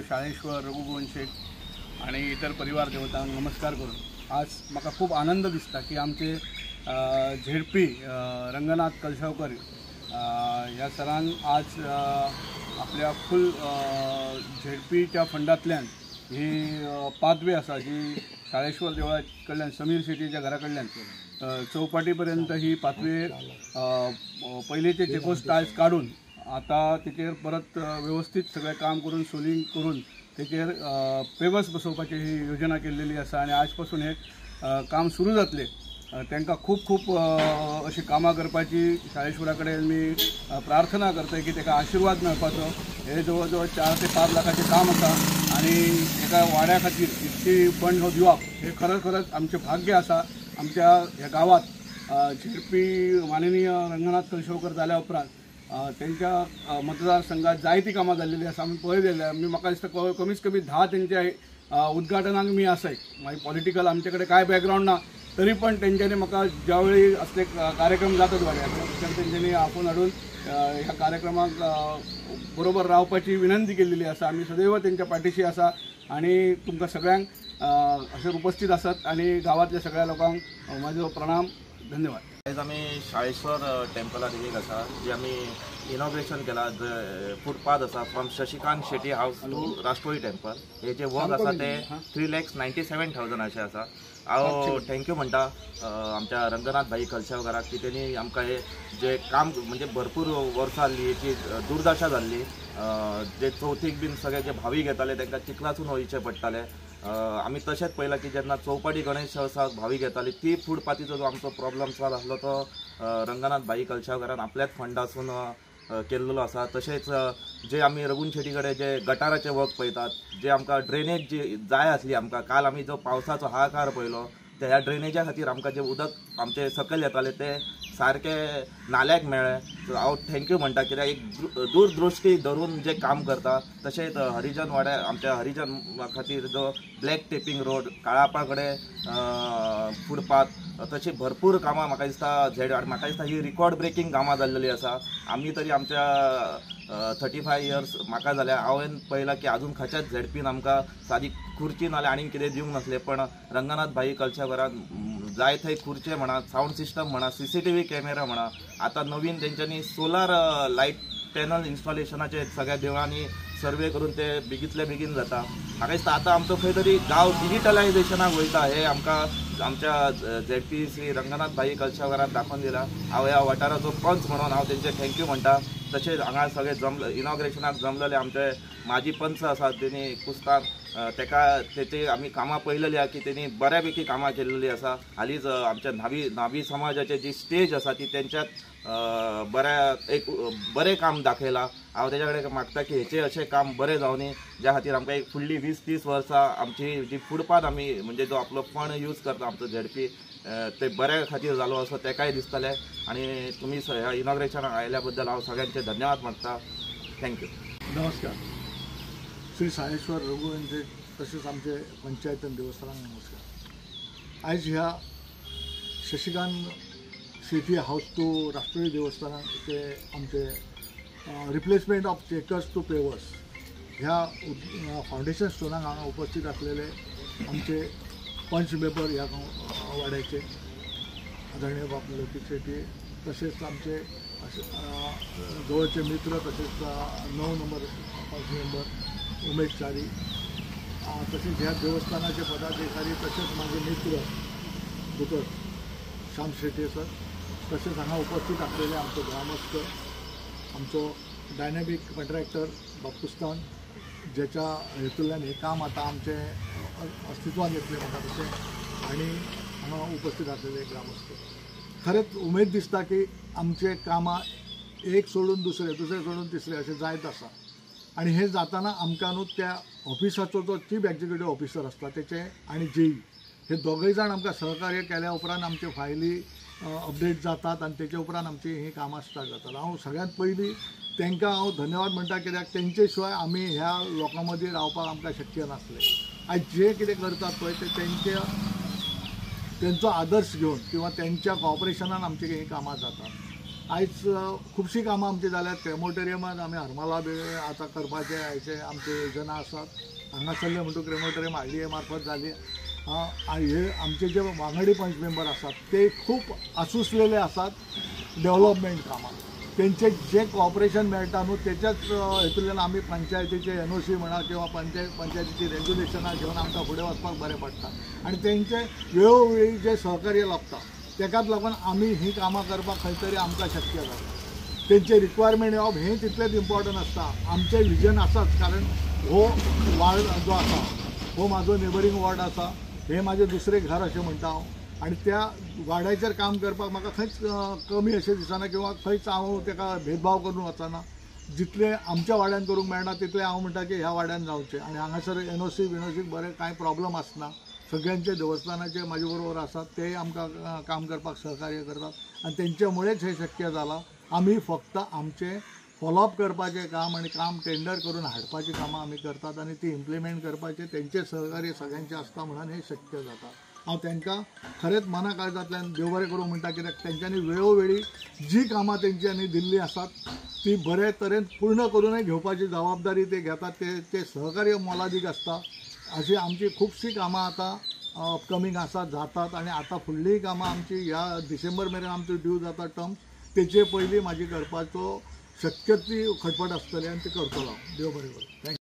शाळेश्वर रघुगोवन शेठ आणि इतर परिवार देवतांक नमस्कार करून आज म्हाका खूप आनंद दिसता की आमचे झेडपी रंगनाथ कलशावकर ह्या सरान आज आपल्या फुल झेडपीच्या फंडांतल्यान ही पाथवे आसा जी शाळेश्वर देवळा कडल्यान समीर शेट्टीच्या घरा कडल्यान चौपाटी पर्यंत ही पाथवे पयलींचे चेकोस टायल्स काढून आता तेचेर परत व्यवस्थित सगळें काम करून सोलिंग करून तेचेर पेवर्स बसोवपाची ही योजना केल्लेली आसा आणि आज पासून हे काम सुरू जातले। तांकां खूप खूप अशी कामां करपाची शाळेश्वरा कडेन मी प्रार्थना करता की ताका आशिर्वाद मेळपाचो। हे जवळ जवळ 4 ते 5 लाखाचें काम आसा आणि एका वाड्या खातीर इतकी फंड हो दिवप हे खरंच आमचें भाग्य आसा। आमच्या ह्या गावात झेडपी माननीय रंगनाथ कलशावकर जाल्या उपरांत त्यांच्या मतदारसंघात जायती कामां जाल्लेली आसा। आमी पळयलेले आमी म्हाका दिसता कमीत कमी 10 त्यांच्या उद्घाटनाक मी आसाय। मागीर पॉलिटिकल आमचे कडेन काय बॅकग्राऊंड ना तरी पण त्यांच्यानी म्हाका ज्यावेळी असले कार्यक्रम जातात वाड्यार त्यांच्यानी आपूण हाडून ह्या कार्यक्रमाक बरोबर रावपाची विनंती केलेली आसा। आमी सदैव त्यांच्या पाठीशी आसा आणि तुमकां सगळ्यांक अशें उपस्थित आसात आणि गावातल्या सगळ्या लोकांक माझो प्रणाम, धन्यवाद। आज आम्ही शाळेश्वर टेम्पलात एक आसा जी आम्ही इनॉग्रेशन केला फुटपाथ आसा from Shashikant Shetty house to Rashtroli temple. हे जे वर्क आसा ते 3,97,000 अशें आसा। हांव थँक्यू म्हणटा आमच्या रंगनाथ भाई कलशावकराक की तेणी आमकां हे जे काम म्हणजे भरपूर वर्सां जाल्ली हेची दुर्दशा जाल्ली जे चवथीक बीन सगळे जे भावीक येताले तांकां चिखलासून वयचें पडटालें। आमी तशेंच पळयलां की जेन्ना चौपाटी गणेश उत्सवाक भावीक येताली ती फुटपाथीचो जो आमचो प्रॉब्लम सॉल्व आसलो तो रंगनाथ भाई कलशावकरान आपल्याच फंडासून केल्लो आसा। तशेंच जे आमी रघुन शेट्टी कडेन जे गटाराचे वर्क पळयतात जे आमकां ड्रेनेज जी जाय आसली आमकां काल आमी जो पावसाचो हाहाकार पळयलो त्या ह्या ड्रेनेजा खातीर आमकां जे उदक आमचे सकयल येताले ते सारके नाल्याक मेळ्ळे। हांव थँक्यू म्हणटा कित्याक एक दूरदृश्टी धरून जे काम करता। तशेंच हरिजन वाड्या आमच्या हरिजन खातीर जो ब्लॅक टेपिंग रोड काळापा कडेन फुटपाथ तशी भरपूर कामां म्हाका दिसता म्हाका दिसता ही रिकॉर्ड ब्रेकिंग कामां जाल्लेली आसा। आमी तरी आमच्या 35 इयर्स म्हाका जाल्या हांवें पळयलां की आजून खंयच्याच झेडपीन आमकां सादी खुर्ची नाल्यार आनीक कितें दिवंक नासलें पण रंगनाथ भाई कलशावकरान जाय थंय खुर्चे म्हणा साऊंड सिस्टम म्हणा CCTV कॅमेरा म्हणा आता नवीन तेंच्यांनी सोलार लायट पॅनल इन्स्टॉलेशनाचे सगळ्या देवळांनी सर्वे करून ते बेगीतले बेगीन जाता। म्हाका दिसता आतां आमचो खंय तरी गांव डिजिटलायझेशनाक वयता हे आमकां आमच्या झेडपी श्री रंगनाथ भाई कलशावकरान दाखोवन दिला। हांव ह्या वाठाराचो पंच म्हणून हांव तेंचे थँक्यू म्हणटा। तशेंच हांगा सगळे इनॉग्रेशनाक जमलेले आमचे माजी पंच आसात तेणी कुस्तार तेची आमी कामां पळयलेली आहा की तेणी बऱ्यापैकी कामां केल्लेली आसा। हालींच आमच्या न्हावी समाजाची जी स्टेज आसा ती तेंच्यात बरें काम दाखयलां। हांव तेच्या कडेन मागता की हेचें अशें काम बरें जावनी ज्या खातीर आमकां एक फुडली 20-30 वर्सां आमची जी फुटपाथ आमी म्हणजे जो आपलो फंड यूज करता आमचो झेडपी ते बऱ्या खातीर जालो असो तेकाय दिसतलें। आणि तुमी ह्या इनॉग्रेशनाक आयल्या बद्दल हांव सगळ्यांचे धन्यवाद मागता। थँक्यू। नमस्कार। श्री शाळेश्वर रघुगोवन शेठ तसेच आमचे पंचायतन देवस्थानाक नमस्कार। आयज ह्या शशिकांत शेट्टी हाऊस टू राष्ट्रोळी देवस्थानाक ते आमचे replacement of checkers to pavers ह्या फाउंडेशन स्टोनाक हांगा उपस्थित असलेले आमचे पंच मेंबर ह्या वाड्याचे आदरणीय बापू लोकित शेट्टी तसेच आमचे जवळचे मित्र तसेच 9 नंबर पंच मेंबर उमेश चारी तसेच ह्या देवस्थानाचे पदाधिकारी तसेच माझे मित्र दुकर श्याम शेट्टी सर तसेच हांगा उपस्थित असलेले आमचो ग्रामस्थ आमचो डायनॅमिक कॉन्ट्रॅक्टर बापुस्तान ज्याच्या हेतूंतल्यान हे काम आता आमचे अस्तित्वान येतले म्हाका तशें आनी हांगा उपस्थित असलेले ग्रामस्थ खरेंच उमेद दिसता की आमचे कामां एक सोडून दुसरे सोडून तिसरे अशें जायत आसा आणि हे जाताना आमकां न्हू त्या ऑफिसाचो जो चीफ एक्झिक्युटीव ऑफिसर आसता तेचे आनी जेई हे दोगूय जाण आमकां सहकार्य केल्या उपरांत आमचे फायली अपडेट जातात आणि तेचे उपरांत आमची ही कामां स्टार्ट जातात। हांव सगळ्यांत पयलीं तांकां हांव धन्यवाद म्हणटा कित्याक तेंचे शिवाय आमी ह्या लोकां मदीं रावपाक आमकां शक्य नासलें। आयज जे कितें करतात पळय ते तेंचो आदर्श घेवन किंवा त्यांच्या कॉपरेशनान आमची ही कामां जातात। आयज खुबशीं कामां आमची जाल्यात. क्रेमोटेरियमात आमी हरमला बी आतां करपाचे हाचे आमचे योजना आसात. हांगासरले म्हणटू क्रेमोटेरियम RDA मार्फत जाली. हे आमचे जे वांगडी पंच मेंबर आसात ते खूब आसुसलेले आसात डेव्हलपमेंट कामां. तेंचे जे कॉपरेशन मेळटा न्हू तेच्याच हेतूंतल्यान आमी पंचायतीचे NOC म्हणा किंवा पंचायतीची रेग्युलेशनां घेवन आमकां फुडें वचपाक बरें पडटा. आनी तेंचे वेळोवेळी जे सहकार्य लाभता तेकाच लागून आमी ही कामां करपाक खंय तरी आमकां शक्य जाता. तेंचे रिक्वायरमेंट येवप हें तितलेंच इम्पॉर्टंट आसता. आमचें विजन आसाच, कारण हो वार्ड जो आसा हो म्हाजो नेबरींग वॉर्ड आसा. हें म्हाजें दुसरें घर अशें म्हणटा हांव. आनी त्या वाड्याचेर काम करपाक म्हाका खंयच कमी अशें दिसना किंवा खंयच हांव तेका भेदभाव करून वचना. जितलें आमच्या वाड्यान करूंक मेळना तितलें हांव म्हणटा की ह्या वाड्यान जावचें. आनी हांगासर NOC बरें कांय प्रॉब्लम आसना. सगळ्यांचे देवस्थानाचे म्हाजे बरोबर आसात, ते आमकां काम करपाक सहकार्य करतात आनी तेंच्या मुळेच हें शक्य जालां. आमी फक्त आमचें फॉलोअप करपाचें काम आनी काम टेंडर करून हाडपाचीं कामां आमी करतात आनी ती इम्प्लिमेंट करपाचें तेंचें सहकार्य सगळ्यांचें आसता म्हणून हें शक्य जाता. हांव तांकां खरेंच मना काळजांतल्यान देव बरें करूं म्हणटा, कित्याक तेंच्यांनी वेळोवेळी जी कामां तेंच्यांनी दिल्लीं आसात ती बरे तरेन पूर्ण करूनय घेवपाची जबाबदारी ते घेतात. ते सहकार्य मोलादीक आसता. अशी आमची खुबशीं कामां आतां अपकमींग आसात, जातात. आनी आतां फुडलीं कामां आमची ह्या डिसेंबर मेरेन आमची ड्यू जाता टर्म. तेचे पयलीं म्हाजी करपाचो शक्य ती खटपट आसतली आनी ती करतलो हांव. देव बरें करूं. थँक्यू.